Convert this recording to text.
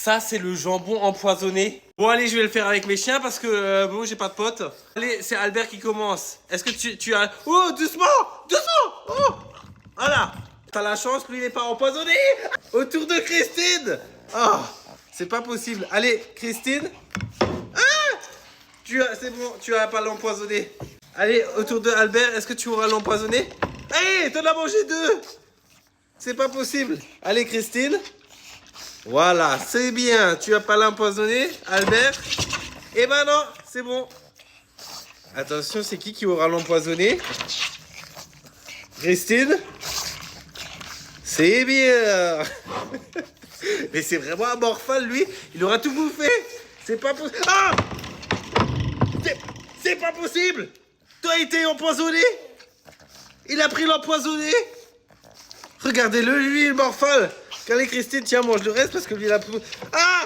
Ça, c'est le jambon empoisonné. Bon, allez, je vais le faire avec mes chiens parce que bon, j'ai pas de potes. Allez, c'est Albert qui commence. Est-ce que tu as... Oh, doucement! Doucement! Oh! Voilà. T'as la chance que lui, il n'est pas empoisonné. Autour de Christine. Oh, c'est pas possible. Allez, Christine. Ah! C'est bon, tu as pas l'empoisonné. Allez, autour de Albert, est-ce que tu auras l'empoisonné? Hey, t'en as mangé 2. C'est pas possible. Allez, Christine. Voilà, c'est bien. Tu as pas l'empoisonné, Albert? Eh ben non, c'est bon. Attention, c'est qui aura l'empoisonné? Christine? C'est bien. Mais c'est vraiment un morphale, lui. Il aura tout bouffé. C'est pas possible. Ah! C'est pas possible. Toi, il était empoisonné. Il a pris l'empoisonné. Regardez-le, lui, il morphale. Allez, Christine, tiens, mange le reste parce que lui, il a... Ah!